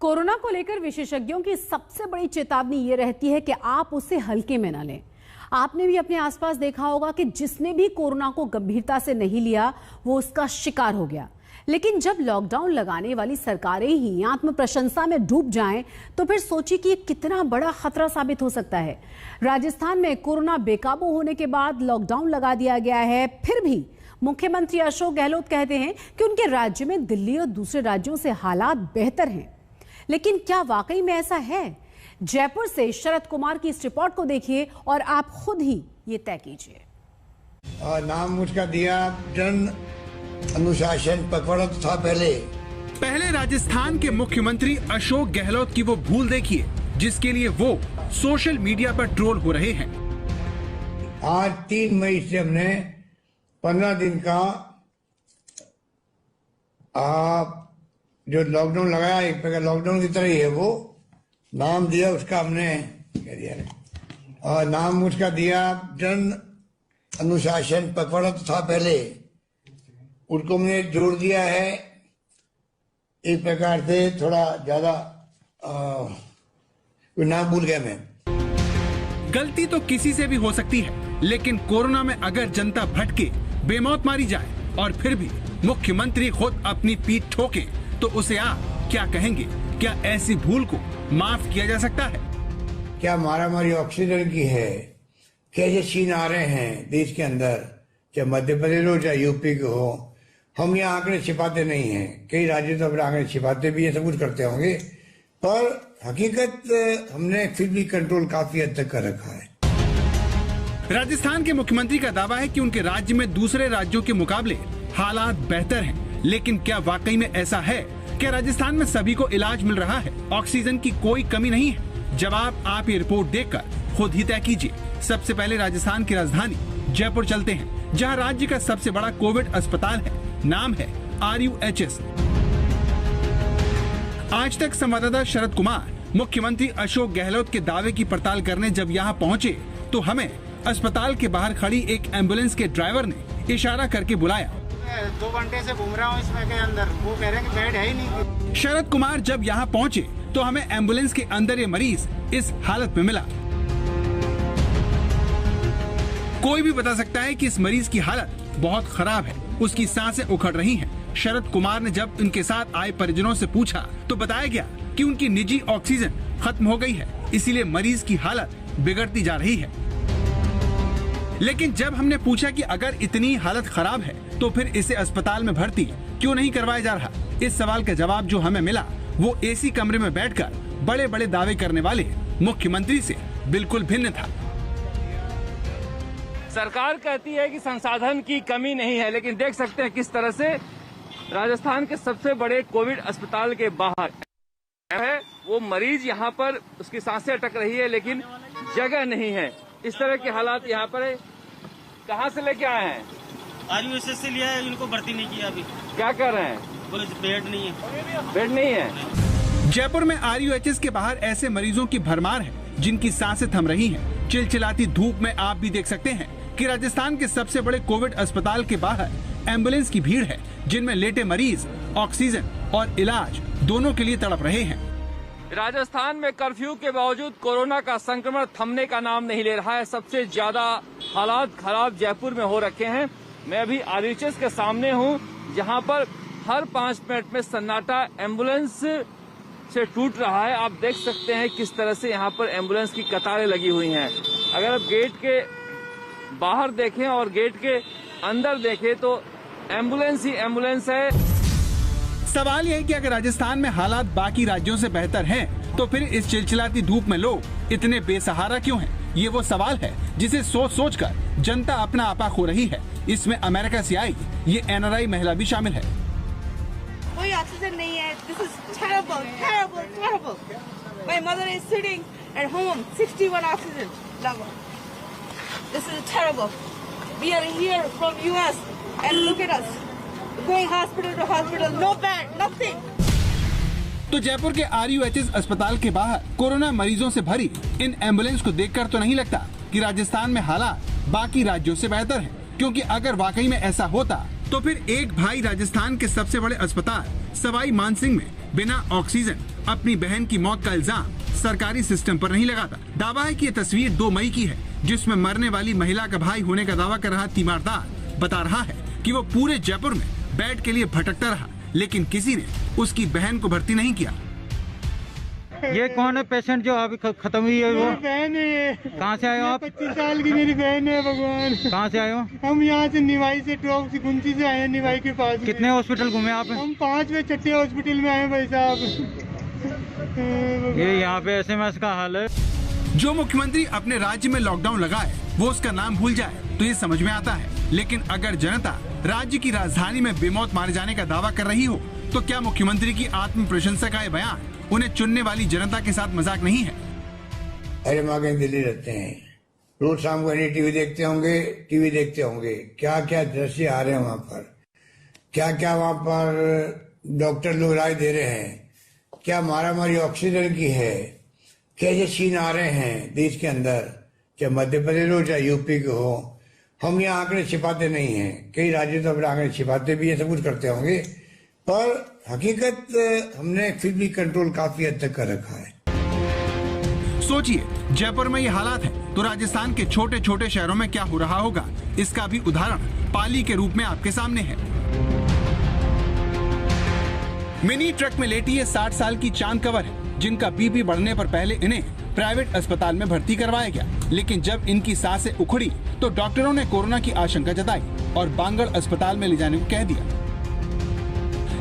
Corona को लेकर विशेषज्ञों की सबसे बड़ी चेतावनी ये रहती है कि आप उसे हल्के में न लें। आपने भी अपने आसपास देखा होगा कि जिसने भी कोरोना को गंभीरता से नहीं लिया वो उसका शिकार हो गया। लेकिन जब लॉकडाउन लगाने वाली सरकारें ही आत्म प्रशंसा में डूब जाएं, तो फिर सोचिए कि ये कितना बड़ा खतरा साबित हो सकता है। राजस्थान में कोरोना बेकाबू होने के बाद लॉकडाउन लगा दिया गया है। फिर भी मुख्यमंत्री अशोक गहलोत कहते हैं कि उनके राज्य में दिल्ली और दूसरे राज्यों से हालात बेहतर हैं। लेकिन क्या वाकई में ऐसा है? जयपुर से शरद कुमार की इस रिपोर्ट को देखिए और आप खुद ही ये तय कीजिए। नाम उसका दिया जन अनुशासन पकड़ा था। पहले राजस्थान के मुख्यमंत्री अशोक गहलोत की वो भूल देखिए जिसके लिए वो सोशल मीडिया पर ट्रोल हो रहे हैं। आज 3 मई से हमने 15 दिन का जो लॉकडाउन लगाया, एक प्रकार लॉकडाउन की तरह ही है। वो नाम दिया उसका, हमने कह दिया और नाम उसका दिया जन अनुशासन पकड़ा था पहले, उसको हमने जोड़ दिया है एक प्रकार से थोड़ा ज्यादा। नाम भूल गया मैं। गलती तो किसी से भी हो सकती है, लेकिन कोरोना में अगर जनता भटके, बेमौत मारी जाए और फिर भी मुख्यमंत्री खुद अपनी पीठ ठोके तो उसे आप क्या कहेंगे? क्या ऐसी भूल को माफ किया जा सकता है? क्या मारामारी ऑक्सीजन की है? कैसे सीन आ रहे हैं देश के अंदर, चाहे मध्य प्रदेश हो चाहे यूपी के हो। हम यहाँ आंकड़े छिपाते नहीं हैं, कई राज्य तो अपने आंकड़े छिपाते भी है, सब कुछ करते होंगे, पर हकीकत हमने फिर भी कंट्रोल काफी हद तक कर रखा है। राजस्थान के मुख्यमंत्री का दावा है कि उनके राज्य में दूसरे राज्यों के मुकाबले हालात बेहतर हैं, लेकिन क्या वाकई में ऐसा है? क्या राजस्थान में सभी को इलाज मिल रहा है? ऑक्सीजन की कोई कमी नहीं है? जवाब आप ये रिपोर्ट देखकर खुद ही तय कीजिए। सबसे पहले राजस्थान की राजधानी जयपुर चलते हैं, जहां राज्य का सबसे बड़ा कोविड अस्पताल है। नाम है RUHS। आज तक संवाददाता शरद कुमार मुख्यमंत्री अशोक गहलोत के दावे की पड़ताल करने जब यहाँ पहुँचे तो हमें अस्पताल के बाहर खड़ी एक एम्बुलेंस के ड्राइवर ने इशारा करके बुलाया। 2 घंटे से घूम रहा हूँ इसमें के अंदर, वो कह रहे हैं कि बेड है ही नहीं। शरद कुमार जब यहाँ पहुँचे तो हमें एम्बुलेंस के अंदर ये मरीज इस हालत में मिला। कोई भी बता सकता है कि इस मरीज की हालत बहुत खराब है, उसकी सांसें उखड़ रही हैं। शरद कुमार ने जब उनके साथ आए परिजनों से पूछा तो बताया गया कि उनकी निजी ऑक्सीजन खत्म हो गई है, इसीलिए मरीज की हालत बिगड़ती जा रही है। लेकिन जब हमने पूछा कि अगर इतनी हालत खराब है तो फिर इसे अस्पताल में भर्ती क्यों नहीं करवाया जा रहा, इस सवाल का जवाब जो हमें मिला वो एसी कमरे में बैठकर बड़े बड़े दावे करने वाले मुख्यमंत्री से बिल्कुल भिन्न था। सरकार कहती है कि संसाधन की कमी नहीं है, लेकिन देख सकते हैं किस तरह से राजस्थान के सबसे बड़े कोविड अस्पताल के बाहर है वो मरीज, यहाँ पर उसकी सांसें अटक रही है लेकिन जगह नहीं है। इस तरह के हालात यहाँ पर है। कहाँ से लेके आए हैं? RUHS से लिया है, इनको भर्ती नहीं किया अभी। क्या कर रहे हैं? बोले बेड नहीं है। बेड नहीं है। जयपुर में RUHS के बाहर ऐसे मरीजों की भरमार है जिनकी सांसें थम रही हैं। चिलचिलाती धूप में आप भी देख सकते हैं कि राजस्थान के सबसे बड़े कोविड अस्पताल के बाहर एम्बुलेंस की भीड़ है, जिनमें लेटे मरीज ऑक्सीजन और इलाज दोनों के लिए तड़प रहे हैं। राजस्थान में कर्फ्यू के बावजूद कोरोना का संक्रमण थमने का नाम नहीं ले रहा है। सबसे ज्यादा हालात खराब जयपुर में हो रखे हैं। मैं अभी RUHS के सामने हूं, जहां पर हर 5 मिनट में सन्नाटा एम्बुलेंस से टूट रहा है। आप देख सकते हैं किस तरह से यहां पर एम्बुलेंस की कतारें लगी हुई हैं। अगर आप गेट के बाहर देखें और गेट के अंदर देखें तो एम्बुलेंस ही एम्बुलेंस है। सवाल यह है कि अगर राजस्थान में हालात बाकी राज्यों से बेहतर हैं, तो फिर इस चिलचिलाती धूप में लोग इतने बेसहारा क्यों हैं? ये वो सवाल है जिसे सोच कर जनता अपना आपा खो रही है। इसमें अमेरिका से आई ये NRI महिला भी शामिल है। कोई ऑक्सीजन नहीं है। This is terrible, terrible, terrible. My mother is sitting at home, 61 oxygen level. This is terrible. We are here from US and look at us. Going hospital to hospital, no bed, nothing. तो जयपुर के RUHS अस्पताल के बाहर corona मरीजों से भरी इन ambulance को देखकर तो नहीं लगता कि राजस्थान में हालात बाकी राज्यों से बेहतर हैं, क्योंकि अगर वाकई में ऐसा होता तो फिर एक भाई राजस्थान के सबसे बड़े अस्पताल सवाई मानसिंह में बिना ऑक्सीजन अपनी बहन की मौत का इल्जाम सरकारी सिस्टम पर नहीं लगाता। दावा है कि ये तस्वीर 2 मई की है, जिसमें मरने वाली महिला का भाई होने का दावा कर रहा तीमारदार बता रहा है कि वो पूरे जयपुर में बेड के लिए भटकता रहा, लेकिन किसी ने उसकी बहन को भर्ती नहीं किया। ये कौन है पेशेंट जो अभी खत्म हुई है? वो बहन है। कहाँ से आए हो आप? 25 साल की मेरी बहन है। भगवान, कहाँ से आए हो? हम यहाँ से निवाई से टॉप से गुंची से आए हैं, निवाई के पास। कितने हॉस्पिटल घूमे आप? हम 5वें छठे हॉस्पिटल में आए भाई साहब। ये यहाँ पे SMS का हाल है। जो मुख्यमंत्री अपने राज्य में लॉकडाउन लगाए वो उसका नाम भूल जाए तो ये समझ में आता है, लेकिन अगर जनता राज्य की राजधानी में बेमौत मारे जाने का दावा कर रही हो तो क्या मुख्यमंत्री की आत्म प्रशंसा का ये बयान उन्हें चुनने वाली जनता के साथ मजाक नहीं है? अरे माँ कहीं दिल्ली रहते हैं, रोज शाम को टीवी देखते होंगे, क्या क्या दृश्य आ रहे हैं वहाँ पर, क्या क्या वहाँ पर डॉक्टर लोग राय दे रहे हैं, क्या मारामारी ऑक्सीजन की है, कैसे सीन आ रहे हैं देश के अंदर, चाहे मध्य प्रदेश हो चाहे यूपी के हो। हम यहाँ आंकड़े छिपाते नहीं हैं, कई राज्यों तो अपने आंकड़े छिपाते भी है, सब कुछ करते होंगे, पर हकीकत हमने फिर भी कंट्रोल काफी हद तक कर रखा है। सोचिए, जयपुर में ये हालात है तो राजस्थान के छोटे छोटे शहरों में क्या हो रहा होगा, इसका भी उदाहरण पाली के रूप में आपके सामने है। मिनी ट्रक में लेटी ये 60 साल की चांद कंवर है, जिनका बीपी बढ़ने पर पहले इन्हें प्राइवेट अस्पताल में भर्ती करवाया गया, लेकिन जब इनकी सांसें उखड़ी तो डॉक्टरों ने कोरोना की आशंका जताई और बांगड़ अस्पताल में ले जाने को कह दिया।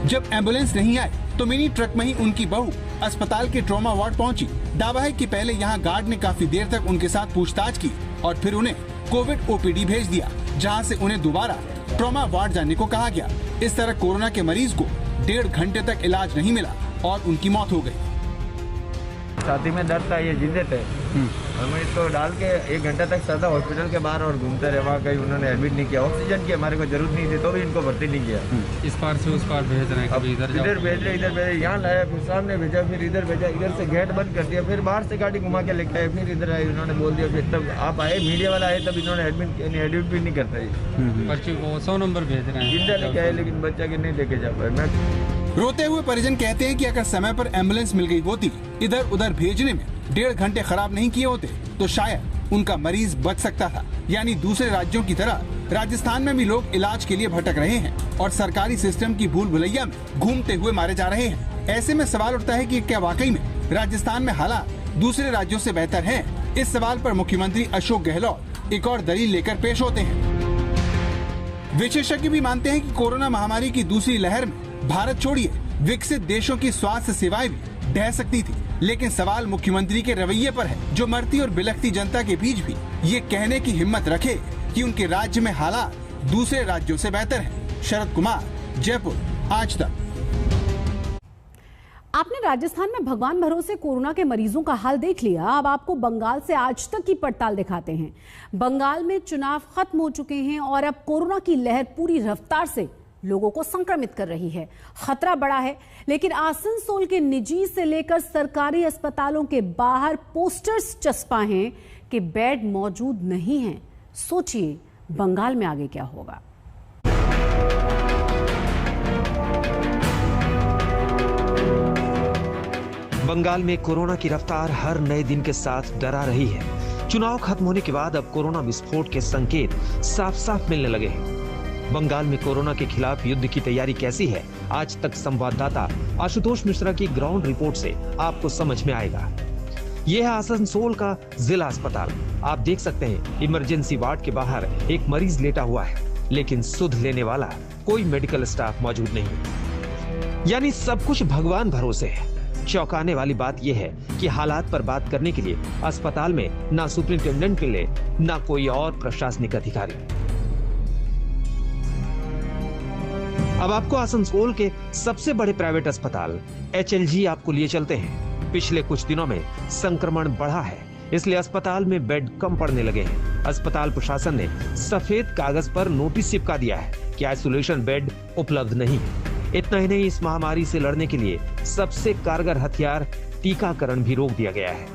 जब एम्बुलेंस नहीं आई तो मिनी ट्रक में ही उनकी बहू अस्पताल के ट्रॉमा वार्ड पहुंची। दावा है कि पहले यहां गार्ड ने काफी देर तक उनके साथ पूछताछ की और फिर उन्हें कोविड OPD भेज दिया, जहां से उन्हें दोबारा ट्रॉमा वार्ड जाने को कहा गया। इस तरह कोरोना के मरीज को 1.5 घंटे तक इलाज नहीं मिला और उनकी मौत हो गई। छाती में दर्द था, ये जिंदे थे, हम इसको डाल के 1 घंटा तक सदा हॉस्पिटल के बाहर और घूमते रहे, वहाँ कहीं उन्होंने एडमिट नहीं किया। ऑक्सीजन की हमारे को जरूरत नहीं थी तो भी इनको भर्ती नहीं किया। इस पार से उस पार भेज रहे हैं, कभी इधर भेज रहे, यहाँ लाया, फिर सामने भेजा, फिर इधर भेजा, इधर से गेट बंद कर दिया, फिर बाहर से गाड़ी घुमा के लेके आए, फिर इधर आए, उन्होंने बोल दिया, फिर तब आप आए, मीडिया वाला आए, तब इन्होंने एडमिट भी नहीं करता। बच्चे को 100 नंबर भेज रहे हैं, जिंदा लेके आए, लेकिन बच्चा के नहीं लेके जा पाए। रोते हुए परिजन कहते हैं कि अगर समय पर एम्बुलेंस मिल गई होती, इधर उधर भेजने में 1.5 घंटे खराब नहीं किए होते तो शायद उनका मरीज बच सकता था। यानी दूसरे राज्यों की तरह राजस्थान में भी लोग इलाज के लिए भटक रहे हैं और सरकारी सिस्टम की भूल भुलैया में घूमते हुए मारे जा रहे हैं। ऐसे में सवाल उठता है कि क्या वाकई में राजस्थान में हालात दूसरे राज्यों से बेहतर हैं? इस सवाल पर मुख्यमंत्री अशोक गहलोत एक और दलील लेकर पेश होते हैं। विशेषज्ञ भी मानते हैं कि कोरोना महामारी की दूसरी लहर में भारत छोड़िए विकसित देशों की स्वास्थ्य सेवाएं भी ढह सकती थी, लेकिन सवाल मुख्यमंत्री के रवैये पर है, जो मरती और बिलखती जनता के बीच भी ये कहने की हिम्मत रखे कि उनके राज्य में हालात दूसरे राज्यों से बेहतर हैं। शरद कुमार, जयपुर, आज तक। आपने राजस्थान में भगवान भरोसे कोरोना के मरीजों का हाल देख लिया, अब आपको बंगाल से आज तक की पड़ताल दिखाते हैं। बंगाल में चुनाव खत्म हो चुके हैं और अब कोरोना की लहर पूरी रफ्तार से लोगों को संक्रमित कर रही है। खतरा बड़ा है, लेकिन आसनसोल के निजी से लेकर सरकारी अस्पतालों के बाहर पोस्टर्स चस्पा हैं कि बेड मौजूद नहीं हैं। सोचिए बंगाल में आगे क्या होगा। बंगाल में कोरोना की रफ्तार हर नए दिन के साथ डरा रही है। चुनाव खत्म होने के बाद अब कोरोना विस्फोट के संकेत साफ साफ मिलने लगे हैं। बंगाल में कोरोना के खिलाफ युद्ध की तैयारी कैसी है, आज तक संवाददाता आशुतोष मिश्रा की ग्राउंड रिपोर्ट से आपको समझ में आएगा। यह है आसनसोल का जिला अस्पताल। आप देख सकते हैं इमरजेंसी वार्ड के बाहर एक मरीज लेटा हुआ है, लेकिन सुध लेने वाला कोई मेडिकल स्टाफ मौजूद नहीं। यानी सब कुछ भगवान भरोसे है। चौंकाने वाली बात यह है कि हालात पर बात करने के लिए अस्पताल में ना सुपरिंटेंडेंट मिले, ना कोई और प्रशासनिक अधिकारी। अब आपको आसनसोल के सबसे बड़े प्राइवेट अस्पताल HLG आपको लिए चलते हैं। पिछले कुछ दिनों में संक्रमण बढ़ा है, इसलिए अस्पताल में बेड कम पड़ने लगे हैं। अस्पताल प्रशासन ने सफेद कागज पर नोटिस चिपका दिया है कि आइसोलेशन बेड उपलब्ध नहीं है। इतना ही नहीं, इस महामारी से लड़ने के लिए सबसे कारगर हथियार टीकाकरण भी रोक दिया गया है।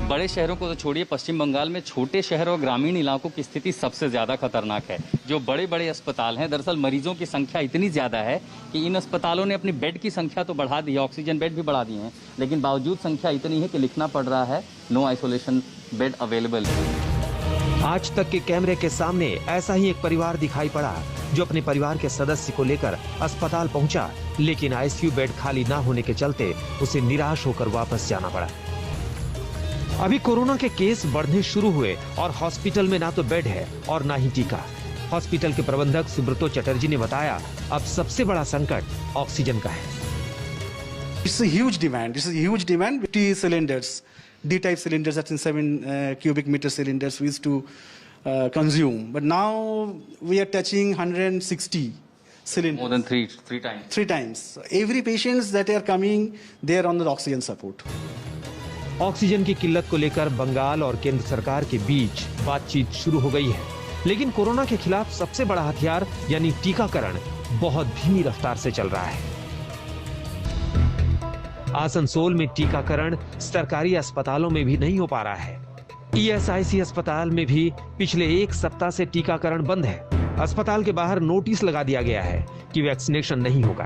बड़े शहरों को तो छोड़िए, पश्चिम बंगाल में छोटे शहर और ग्रामीण इलाकों की स्थिति सबसे ज़्यादा खतरनाक है। जो बड़े बड़े अस्पताल हैं, दरअसल मरीजों की संख्या इतनी ज़्यादा है कि इन अस्पतालों ने अपनी बेड की संख्या तो बढ़ा दी है, ऑक्सीजन बेड भी बढ़ा दिए हैं, लेकिन बावजूद संख्या इतनी है कि लिखना पड़ रहा है नो आइसोलेशन बेड अवेलेबल। आज तक के कैमरे के सामने ऐसा ही एक परिवार दिखाई पड़ा जो अपने परिवार के सदस्य को लेकर अस्पताल पहुंचा, लेकिन आईसीयू बेड खाली ना होने के चलते उसे निराश होकर वापस जाना पड़ा। अभी कोरोना के केस बढ़ने शुरू हुए और हॉस्पिटल में ना तो बेड है और ना ही टीका। हॉस्पिटल के प्रबंधक सुब्रतो चटर्जी ने बताया, अब सबसे बड़ा संकट ऑक्सीजन का है। It's a huge demand. This is a huge demand. 50 cylinders, D-type cylinders, that's in 7 cubic meter cylinders we used to consume. But now we are touching 160 cylinders. More than three times. 3 times. Every patients that are coming, they are on the oxygen support. Oxygen की किल्लत को लेकर बंगाल और केंद्र सरकार के बीच बातचीत शुरू हो गई है, लेकिन कोरोना के खिलाफ सबसे बड़ा हथियार यानी टीकाकरण बहुत धीमी रफ्तार से चल रहा है। आसनसोल में टीकाकरण सरकारी अस्पतालों में भी नहीं हो पा रहा है। ईएसआईसी अस्पताल में भी पिछले 1 सप्ताह से टीकाकरण बंद है। अस्पताल के बाहर नोटिस लगा दिया गया है कि वैक्सीनेशन नहीं होगा।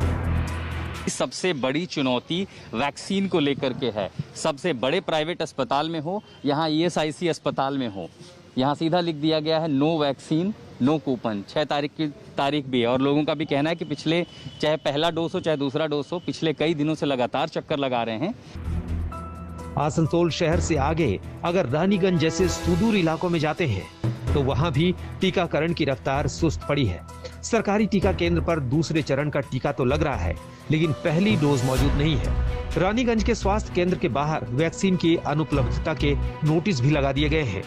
सबसे बड़ी चुनौती वैक्सीन को लेकर के है। सबसे बड़े प्राइवेट अस्पताल में हो, यहाँ ईएसआईसी अस्पताल में हो, यहाँ सीधा लिख दिया गया है नो वैक्सीन नो कूपन। 6 तारीख की तारीख भी है और लोगों का भी कहना है कि पिछले चाहे पहला डोज हो चाहे दूसरा डोज हो, पिछले कई दिनों से लगातार चक्कर लगा रहे हैं। आसनसोल शहर से आगे अगर रानीगंज जैसे सुदूर इलाकों में जाते हैं तो वहां भी टीकाकरण की रफ्तार सुस्त पड़ी है। सरकारी टीका केंद्र पर दूसरे चरण का टीका तो लग रहा है, लेकिन पहली डोज मौजूद नहीं है। रानीगंज के स्वास्थ्य केंद्र के बाहर वैक्सीन की अनुपलब्धता के नोटिस भी लगा दिए गए हैं।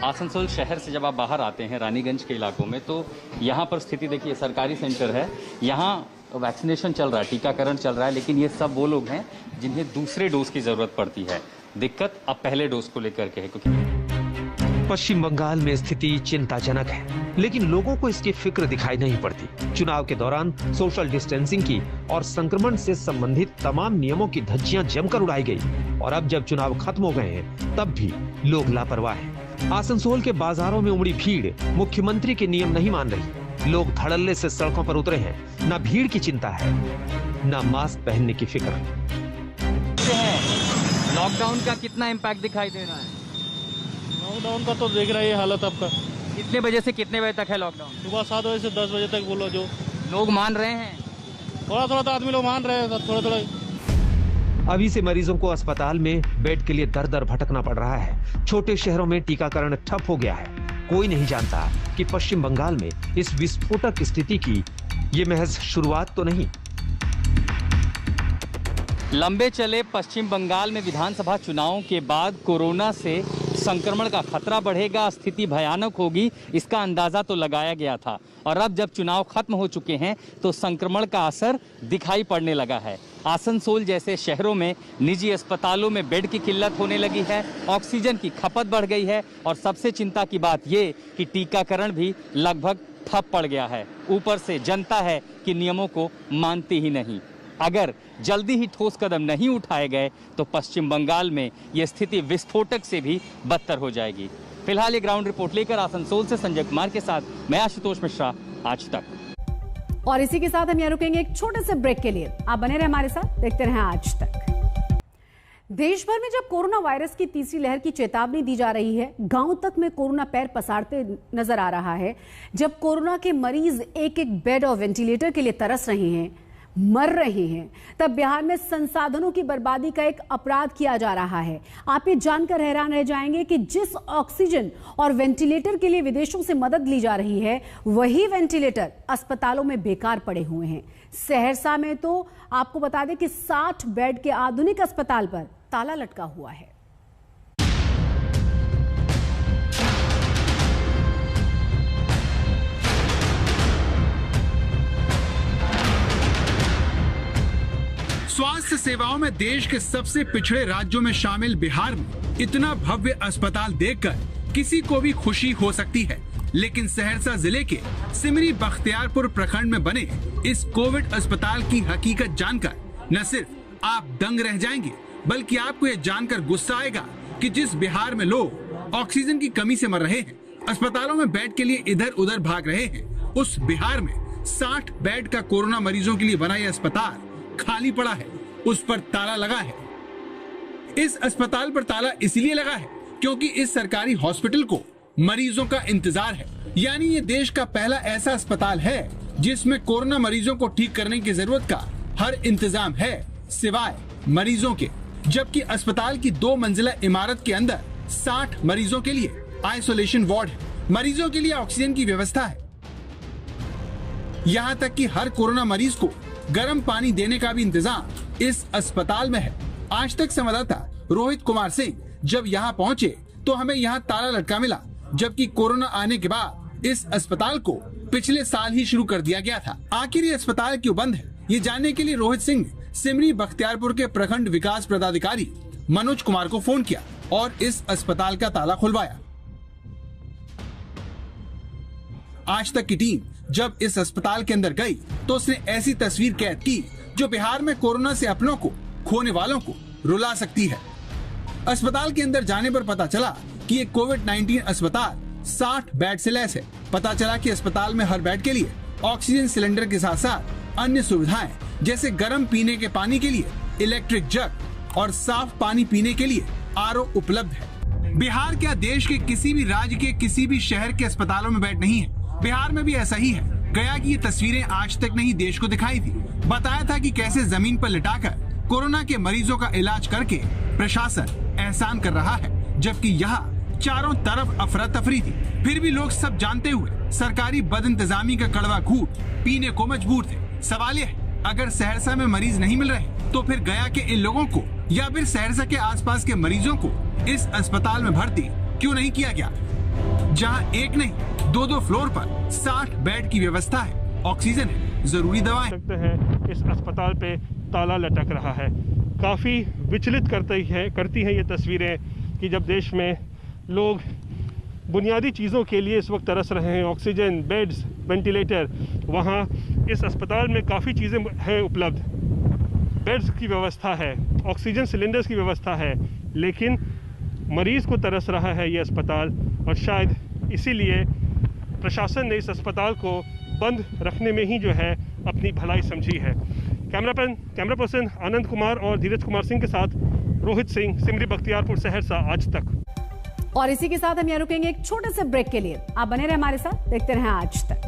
आसनसोल शहर से जब आप बाहर आते हैं रानीगंज के इलाकों में, तो यहाँ पर स्थिति देखिए, सरकारी सेंटर है, यहाँ वैक्सीनेशन चल रहा है, टीकाकरण चल रहा है, लेकिन ये सब वो लोग हैं जिन्हें दूसरे डोज की जरूरत पड़ती है। दिक्कत अब पहले डोज को लेकर के है, क्योंकि पश्चिम बंगाल में स्थिति चिंताजनक है, लेकिन लोगों को इसकी फिक्र दिखाई नहीं पड़ती। चुनाव के दौरान सोशल डिस्टेंसिंग की और संक्रमण से संबंधित तमाम नियमों की धज्जियां जमकर उड़ाई गई और अब जब चुनाव खत्म हो गए हैं तब भी लोग लापरवाह हैं। आसनसोल के बाजारों में उमड़ी भीड़ मुख्यमंत्री के नियम नहीं मान रही। लोग धड़ल्ले से सड़कों पर उतरे हैं। न भीड़ की चिंता है, न मास्क पहनने की फिक्र। लॉकडाउन का कितना इम्पैक्ट दिखाई दे रहा है? लॉकडाउन का तो देख रहा है हालत आपका। कितने बजे से कितने बजे तक है लॉकडाउन? सुबह 7 बजे से 10 बजे तक बोलो। जो लोग मान रहे हैं, थोड़ा थोड़ा तो आदमी लोग मान रहे हैं, थोड़ा थोड़ा। अभी से मरीजों को अस्पताल में बेड के लिए दर दर भटकना पड़ रहा है। छोटे शहरों में टीकाकरण ठप हो गया है। कोई नहीं जानता कि पश्चिम बंगाल में इस विस्फोटक स्थिति की ये महज शुरुआत तो नहीं। लंबे चले पश्चिम बंगाल में विधानसभा चुनावों के बाद कोरोना से संक्रमण का खतरा बढ़ेगा, स्थिति भयानक होगी, इसका अंदाजा तो लगाया गया था। और अब जब चुनाव खत्म हो चुके हैं तो संक्रमण का असर दिखाई पड़ने लगा है। आसनसोल जैसे शहरों में निजी अस्पतालों में बेड की किल्लत होने लगी है, ऑक्सीजन की खपत बढ़ गई है और सबसे चिंता की बात ये कि टीकाकरण भी लगभग ठप पड़ गया है। ऊपर से जनता है कि नियमों को मानती ही नहीं। अगर जल्दी ही ठोस कदम नहीं उठाए गए तो पश्चिम बंगाल में ये स्थिति विस्फोटक से भी बदतर हो जाएगी। फिलहाल ये ग्राउंड रिपोर्ट लेकर आसनसोल से संजय कुमार के साथ मैं आशुतोष मिश्रा, आज तक। और इसी के साथ हम यहाँ रुकेंगे एक छोटे से ब्रेक के लिए। आप बने रहे हमारे साथ, देखते रहे आज तक। देश भर में जब कोरोना वायरस की तीसरी लहर की चेतावनी दी जा रही है, गांव तक में कोरोना पैर पसारते नजर आ रहा है। जब कोरोना के मरीज एक एक बेड और वेंटिलेटर के लिए तरस रहे हैं, मर रहे हैं, तब बिहार में संसाधनों की बर्बादी का एक अपराध किया जा रहा है। आप ये जानकर हैरान रह जाएंगे कि जिस ऑक्सीजन और वेंटिलेटर के लिए विदेशों से मदद ली जा रही है, वही वेंटिलेटर अस्पतालों में बेकार पड़े हुए हैं। सहरसा में तो आपको बता दें कि 60 बेड के आधुनिक अस्पताल पर ताला लटका हुआ है। स्वास्थ्य सेवाओं में देश के सबसे पिछड़े राज्यों में शामिल बिहार में इतना भव्य अस्पताल देखकर किसी को भी खुशी हो सकती है, लेकिन सहरसा जिले के सिमरी बख्तियारपुर प्रखंड में बने इस कोविड अस्पताल की हकीकत जानकर न सिर्फ आप दंग रह जाएंगे, बल्कि आपको यह जानकर गुस्सा आएगा कि जिस बिहार में लोग ऑक्सीजन की कमी से मर रहे हैं, अस्पतालों में बेड के लिए इधर उधर भाग रहे हैं, उस बिहार में 60 बेड का कोरोना मरीजों के लिए बना यह अस्पताल खाली पड़ा है, उस पर ताला लगा है। इस अस्पताल पर ताला इसलिए लगा है क्योंकि इस सरकारी हॉस्पिटल को मरीजों का इंतजार है। यानी ये देश का पहला ऐसा अस्पताल है जिसमें कोरोना मरीजों को ठीक करने की जरूरत का हर इंतजाम है सिवाय मरीजों के। जबकि अस्पताल की 2 मंजिला इमारत के अंदर 60 मरीजों के लिए आइसोलेशन वार्ड है, मरीजों के लिए ऑक्सीजन की व्यवस्था है। यहाँ तक कि हर कोरोना मरीज को गर्म पानी देने का भी इंतजाम इस अस्पताल में है। आज तक संवाददाता रोहित कुमार सिंह जब यहाँ पहुँचे तो हमें यहाँ ताला लटका मिला, जबकि कोरोना आने के बाद इस अस्पताल को पिछले साल ही शुरू कर दिया गया था। आखिर ये अस्पताल क्यों बंद है, ये जानने के लिए रोहित सिंह ने सिमरी बख्तियारपुर के प्रखंड विकास पदाधिकारी मनोज कुमार को फोन किया और इस अस्पताल का ताला खुलवाया। आज तक की टीम जब इस अस्पताल के अंदर गई तो उसने ऐसी तस्वीर कैद की जो बिहार में कोरोना से अपनों को खोने वालों को रुला सकती है। अस्पताल के अंदर जाने पर पता चला कि ये कोविड-19 अस्पताल 60 बेड से लैस है। पता चला कि अस्पताल में हर बेड के लिए ऑक्सीजन सिलेंडर के साथ साथ अन्य सुविधाएं जैसे गर्म पीने के पानी के लिए इलेक्ट्रिक जग और साफ पानी पीने के लिए आरओ उपलब्ध है। बिहार क्या देश के किसी भी राज्य के किसी भी शहर के अस्पतालों में बेड नहीं है? बिहार में भी ऐसा ही है। गया की ये तस्वीरें आज तक नहीं देश को दिखाई थी। बताया था कि कैसे जमीन पर लिटाकर कोरोना के मरीजों का इलाज करके प्रशासन एहसान कर रहा है, जबकि यहाँ चारों तरफ अफरा तफरी थी। फिर भी लोग सब जानते हुए सरकारी बदइंतजामी का कड़वा घूंट पीने को मजबूर थे। सवाल यह है, अगर सहरसा में मरीज नहीं मिल रहे तो फिर गया के इन लोगों को या फिर सहरसा के आसपास के मरीजों को इस अस्पताल में भर्ती क्यों नहीं किया गया, जहां एक नहीं 2-2 फ्लोर पर 60 बेड की व्यवस्था है, ऑक्सीजन है, जरूरी दवाएं सकते हैं। इस अस्पताल पे ताला लटक रहा है। काफ़ी विचलित करती हैं ये तस्वीरें कि जब देश में लोग बुनियादी चीज़ों के लिए इस वक्त तरस रहे हैं, ऑक्सीजन, बेड्स, वेंटिलेटर, वहाँ इस अस्पताल में काफ़ी चीज़ें हैं उपलब्ध। बेड्स की व्यवस्था है, ऑक्सीजन सिलेंडर्स की व्यवस्था है, लेकिन मरीज़ को तरस रहा है ये अस्पताल और शायद इसीलिए प्रशासन ने इस अस्पताल को बंद रखने में ही जो है अपनी भलाई समझी है। कैमरा पर्सन आनंद कुमार और धीरज कुमार सिंह के साथ रोहित सिंह, सिमरी बख्तियारपुर, सहरसा, आज तक। और इसी के साथ हम यहाँ रुकेंगे एक छोटे से ब्रेक के लिए। आप बने रहे हमारे साथ, देखते रहें आज तक।